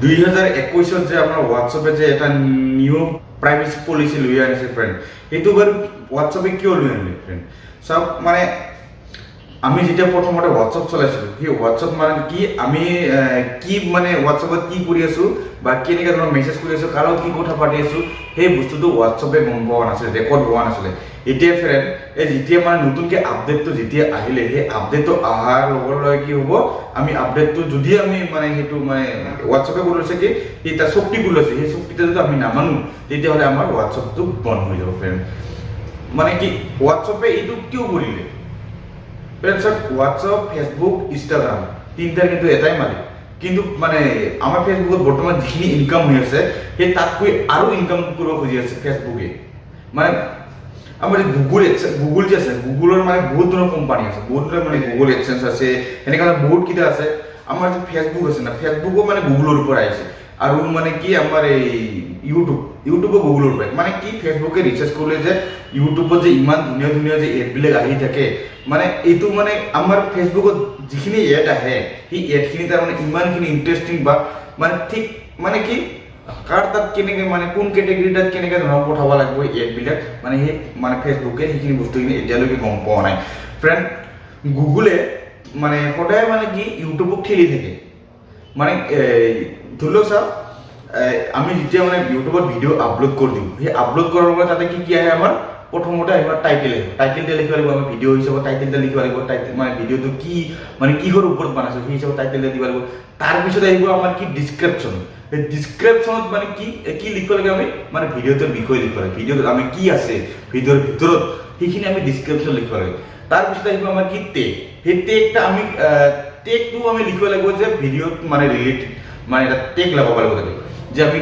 2021 যে আমাৰ হোৱাটছএপে যে এটা নিউ প্ৰাইভেচি পলিচি লৈ আনিছে ফ্ৰেণ্ড, সেইটো বাৰু হোৱাটছএপে কিয় লৈ আনিলে ফ্ৰেণ্ড? সব মানে আমি যেতিয়া প্ৰথমতে হোৱাটছএপ চলাইছিলোঁ, সেই হোৱাটছএপ মানে কি আমি কি মানে হোৱাটছএপত কি কৰি আছোঁ বা কেনেকৈ ধৰণৰ মেছেজ কৰি আছোঁ, কাৰ লগত কি কথা পাতি আছোঁ, সেই বস্তুটো হোৱাটছএপে গম পোৱা নাছিলে, ৰেকৰ্ড হোৱা নাছিলে। এতিয়া ফ্ৰেণ্ড এই যেতিয়া মানে নতুনকৈ আপডেটটো যেতিয়া আহিলে, সেই আপডেটটো অহাৰ লগে লগে কি হ'ব, আমি আপডেটটো যদি আমি মানে সেইটো মানে হোৱাটছএপে কৰি লৈছে কি সেই তাৰ চুক্তি কৰি লৈছে, সেই চুক্তিটো যদি আমি নামানো তেতিয়াহ'লে আমাৰ হোৱাটছএপটো বন্ধ হৈ যাব ফ্ৰেণ্ড। মানে কি হোৱাটছএপে এইটো কিয় কৰিলে? হোৱাটছএপ, ফেচবুক, ইনষ্টাগ্ৰাম তিনিটাৰ কিন্তু এটাই মালিক, কিন্তু মানে আমাৰ ফেচবুকত বৰ্তমান যিখিনি ইনকাম হৈ আছে সেই তাতকৈ আৰু ইনকাম কৰিব খুজি আছে ফেচবুকে। মানে আমাৰ গুগল যে আছে, গুগলৰ মানে বহুত ধৰণৰ কোম্পানী আছে, বহুত ধৰণৰ মানে গুগল এডচেন্স আছে, এনেকুৱা বহুত কেইটা আছে। আমাৰ যে ফেচবুক আছে না, ফেচবুকো মানে গুগলৰ পৰা আহিছে, আৰু মানে কি আমাৰ এই ইউটিউবো গুগলৰ পৰা। মানে কি ফেচবুকে ৰিচাৰ্জ কৰিলে যে ইউটিউবত যে ইমান ধুনীয়া ধুনীয়া যে এডবিলাক আহি থাকে, মানে এইটো মানে আমাৰ ফেচবুকত যিখিনি এড আহে সেই এডখিনি তাৰমানে ইমানখিনি ইণ্টাৰেষ্টিং বা মানে ঠিক মানে কি কাৰ তাত কেনেকৈ মানে কোন কেটেগৰী তাত কেনেকৈ ধৰণৰ পঠাব লাগিব এডবিলাক, মানে সেই মানে ফেচবুকে সেইখিনি বস্তুখিনি এতিয়ালৈকে গম পোৱা নাই ফ্ৰেণ্ড। গুগলে মানে সদায় মানে কি ইউটিউবক ঠেলি থাকে। মানে ধৰি লওক চাওক, আমি যেতিয়া মানে ইউটিউবত ভিডিঅ' আপলোড কৰি দিওঁ, সেই আপলোড কৰাৰ লগত তাতে কি কি আহে, আমাৰ প্ৰথমতে আহিব টাইটেল আহিব, টাইটেলটা লিখিব লাগিব, আমি ভিডিঅ' হিচাপত টাইটেলটা লিখিব লাগিব, টাইটেল মানে ভিডিঅ'টো কি মানে কিহৰ ওপৰত বনাইছোঁ সেই হিচাপত টাইটেলটা দিব লাগিব। তাৰপিছত আহিব আমাৰ কি ডিছক্ৰিপশ্যন, এই ডিছক্ৰিপশ্যনত মানে কি কি লিখিব লাগে, আমি মানে ভিডিঅ'টোৰ বিষয়ে লিখিব লাগে, ভিডিঅ'টোত আমি কি আছে ভিডিঅ'ৰ ভিতৰত সেইখিনি আমি ডিছক্ৰিপশ্যন লিখিব লাগে। তাৰপিছত আহিব আমাৰ কি টেগ, সেই টেগটা আমি টেগটো আমি লিখিব লাগিব যে ভিডিঅ'ত মানে ৰিলেটেড, মানে এটা টেগ লগাব লাগিব তাতে, যে আমি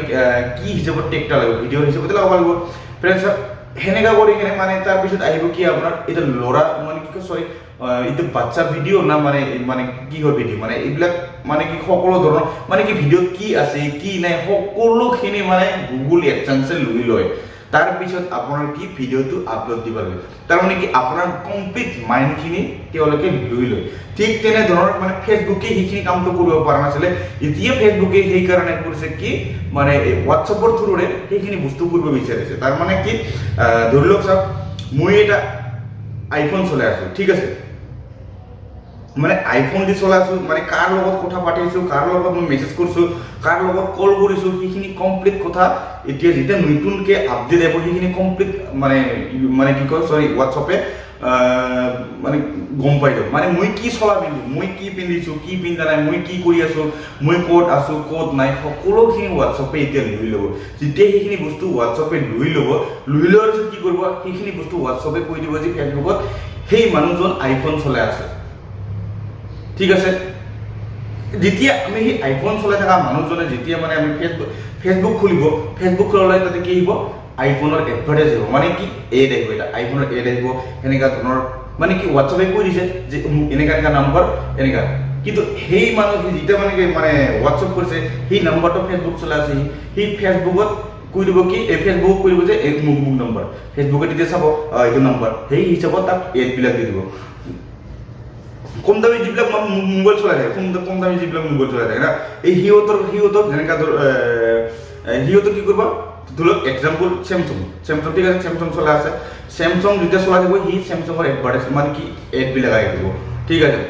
কি হিচাপত টেগটা লাগিব, ভিডিঅ'ৰ হিচাপতে লগাব লাগিব ফ্ৰেণ্ডছ। সেনেকা কৰি কিনে মানে তাৰপিছত আহিব কি আপোনাৰ এতিয়া ল'ৰা মানে কি কয় চৰি এইটো বাচ্চা ভিডিঅ' না মানে মানে কিহৰ ভিডিঅ', মানে এইবিলাক মানে কি সকলো ধৰণৰ মানে কি ভিডিঅ'ত কি আছে কি নাই সকলোখিনি মানে গুগল এডচেন্সে লৈ লয়। তাৰপিছত আপোনাৰ কি ভিডিঅ'টো আপলোড দিব লাগে, তাৰমানে কি আপোনাৰ কমপ্লিট মাইণ্ডখিনি তেওঁলোকে লৈ লয়। ঠিক তেনেধৰণৰ মানে ফেচবুকে সেইখিনি কামটো কৰিব পৰা নাছিলে, এতিয়া ফেচবুকে সেইকাৰণে কৰিছে কি মানে হোৱাটছএপৰ থ্ৰুৰে সেইখিনি বস্তু কৰিব বিচাৰিছে। তাৰমানে কি ধৰি লওক চাওক, মই এটা আইফোন চলাই আছোঁ, ঠিক আছে, মানে আইফোন দি চলাই আছোঁ, মানে কাৰ লগত কথা পাতিছোঁ, কাৰ লগত মই মেছেজ কৰিছোঁ, কাৰ লগত কল কৰিছোঁ, সেইখিনি কমপ্লিট কথা এতিয়া যেতিয়া নতুনকৈ আপডেট আহিব সেইখিনি কমপ্লিট মানে মানে কি কয় চৰি হোৱাটছএপে মানে গম পাই যাব। মানে মই কি চলাই পিন্ধো, মই কি পিন্ধিছোঁ, কি পিন্ধা নাই, মই কি কৰি আছোঁ, মই ক'ত আছোঁ ক'ত নাই, সকলোখিনি হোৱাটছএপে এতিয়া লৈ ল'ব। যেতিয়া সেইখিনি বস্তু হোৱাটছএপে লৈ লোৱাৰ পিছত কি কৰিব, সেইখিনি বস্তু হোৱাটছএপে কৈ দিব যে ফেচবুকত সেই মানুহজন আইফোন চলাই আছে, ঠিক আছে। যেতিয়া আমি সেই আইফোন চলাই থকা মানুহজনে যেতিয়া মানে আমি ফেচবুক খুলিব, ফেচবুক খোলালে তাতে কি আহিব, আইফোনৰ এডভাৰটাইজ আহিব, মানে কি এড আহিব, এটা আইফোনৰ এড আহিব। সেনেকুৱা ধৰণৰ মানে কি হোৱাটছএপে কৈ দিছে যে এনেকুৱা এনেকুৱা নাম্বাৰ এনেকুৱা, কিন্তু সেই মানুহ যেতিয়া মানে কি মানে হোৱাটছএপ কৰিছে সেই নাম্বাৰটো ফেচবুক চলাই আছে, সেই ফেচবুকত কৈ দিব কি এই ফেচবুক কৈ দিব যে এই মোক নাম্বাৰ, ফেচবুকে তেতিয়া চাব এইটো নাম্বাৰ, সেই হিচাপত তাক এডবিলাক দি দিব। কম দামী যিবিলাক মোবাইল চলাই থাকে, কম দামী যিবিলাক মোবাইল চলাই থাকে না, এই সিহঁতৰ যেনেকুৱা সিহঁতৰ কি কৰিব, ধৰি লওক এক্সাম্পল চেমচাং, ঠিক আছে, চেমচাং চলাই আছে, চেমচাং যেতিয়া চলাই থাকিব সি চেমচাঙৰ এডভাৰটাইজ মানে কি এডবিলাক আহি থাকিব, ঠিক আছে।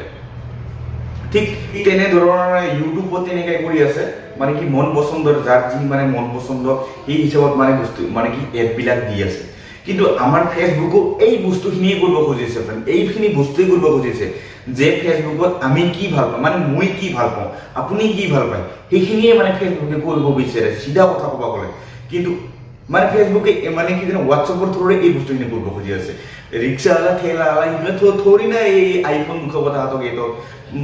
ঠিক তেনেধৰণৰ ইউটিউবত তেনেকৈ কৰি আছে, মানে কি মন পচন্দৰ যাৰ যি মানে মন পচন্দ সেই হিচাপত মানে বস্তু মানে কি এডবিলাক দি আছে। কিন্তু আমাৰ ফেচবুকো এই বস্তুখিনিয়ে কৰিব খুজিছে ফ্ৰেণ্ড, এইখিনি বস্তুৱে কৰিব খুজিছে যে ফেচবুকত আমি কি ভাল পাওঁ, মানে মই কি ভাল পাওঁ, আপুনি কি ভাল পায়, সেইখিনিয়ে মানে ফেচবুকে কৰিব বিচাৰে, চিধা কথা ক'ব গ'লে। কিন্তু মানে ফেচবুকে মানে কি জানো হোৱাটছএপৰ থ্ৰুৰে এই বস্তুখিনি কৰিব খুজি আছে। ৰিক্সাৱালা ঠেলাৱালা সিহঁতে থৰি না এই আইফোন দুখাব তাহাঁতক, এইটো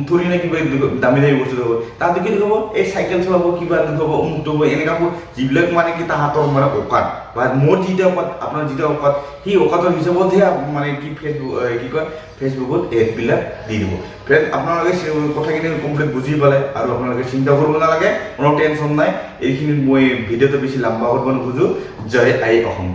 থৰি না কিবা দামী দামী বস্তু দেখাব, তাহাঁতে কি দেখাব এই চাইকেল চলাব, কিবা দেখাব, অমুক দেখাব, এনেকুৱা যিবিলাক মানে কি তাহাঁতৰ মানে অকাত বা মোৰ যিটো অকাত আপোনাৰ যিটো অকাত, সেই অকাতৰ হিচাপতহে মানে কি ফেচবুক কি কয় ফেচবুকত এডবিলাক দি দিব। ফ্ৰেণ্ড আপোনালোকে কথাখিনি কমপ্লিট বুজি পালে, আৰু আপোনালোকে চিন্তা কৰিব নালাগে, কোনো টেনশ্যন নাই। এইখিনি মই ভিডিঅ'টো বেছি লম্বা কৰিব নোখোজোঁ। জয় আই অসম।